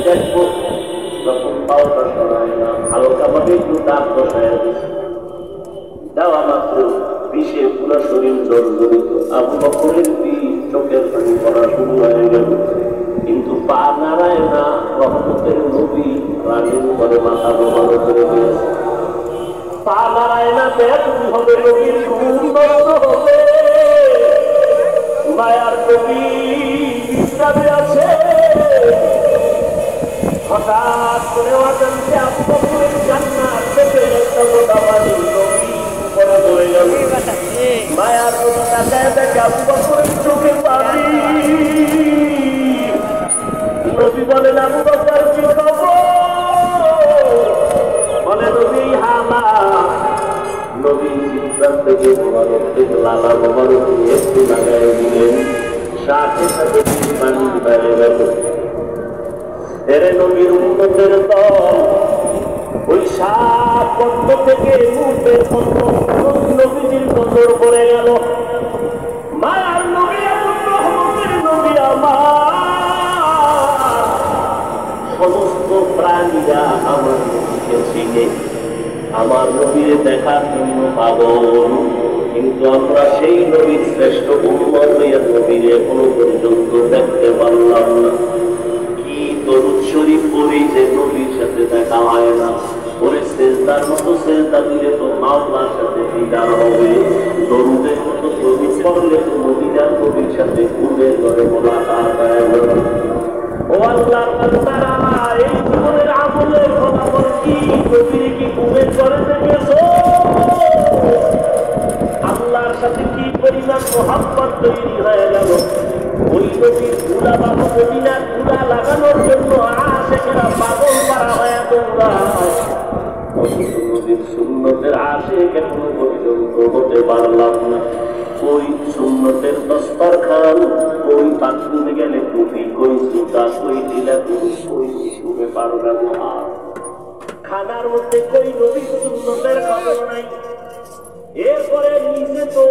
দেখবো যখন পাওটা সরায় না, হালকা ভাবে একটু দাঁত বসায় দিচ্ছে, দেওয়া মাত্র বিষে পুরো শরীর জর্জরিত। আবু বকরের বিষ চোখের পানি পড়া শুরু হয়ে গেল, কিন্তু পা নাড়ায় না। রহমতের নবী রাগের উপরে মাথা গোবানো করে দিয়েছে। পা নাড়ায় না, বেদুন হবে, নবীর ঘুম নষ্ট হবে। মায়ার নবী বিশ্রামে আছে। হঠাৎ করে অজান্তে আবু বকরের জান্নাত থেকে একটা গোদাবাড়ি নবী উপরে পড়ে গেল। মায়ার নবী তাকায় দেখে আবু বকরের চোখে পানি। নবী বলেন, আবু বকর কি খবর? বলে, নবী হামা। নবী চিৎকার থেকে মোবারক থেকে লালা মোবারক একটু লাগাই দিলেন, সাথে সাথে পানি বাইরে গেল। এরে নবীর উম্মতের দল, ওই সাত পদ্ম থেকে মুখের পদ্ম নবীজির নজর পড়ে গেল। মায়ার নবী এমন রহমতের নবী আমার, সমস্ত প্রাণীরা আমার নবীকে চিনে, আমার নবীর দেখার জন্য পাগল। কিন্তু আমরা সেই নবীর শ্রেষ্ঠ উম্মত হইয়া নবীর এখনো পর্যন্ত দেখতে পারলাম না। কি দরুদ শরীফ পড়ি যে নবীর সাথে দেখা হয় না। ওরে সেজদার মতো সেজদা দিলে তো মাওলার সাথে দিদার হবে, দরুদের মতো দরুদ পড়লে তো মদিনার নবীর সাথে ঘুমের ঘরে মোলাকাত হয়ে যাবে। ও আল্লাহর বান্দারা, এই জীবনের আমলের ফলাফল কি? নবীর কি ঘুমের ঘরে দেখেছো? আল্লাহর সাথে কি পরিমাণ মোহাব্বত তৈরি হয়ে গেল। ওই নবীর গুলা বাবু মদিনার গুলা লাগানোর জন্য আশেকেরা পাগল পারা হয়ে তোমরা নবীর সুন্নতের আশেক এখনো পর্যন্ত হতে পারলাম না। ওই সুন্নতের দস্তরখান, ওই বাথরুমে গেলে টুপি, কই জুতা, কই ঢিলা, কই শিশুকে পারো ব্যবহার, খানার মধ্যে কই নবীর সুন্নতের খবর নাই। এরপরে নিচে তো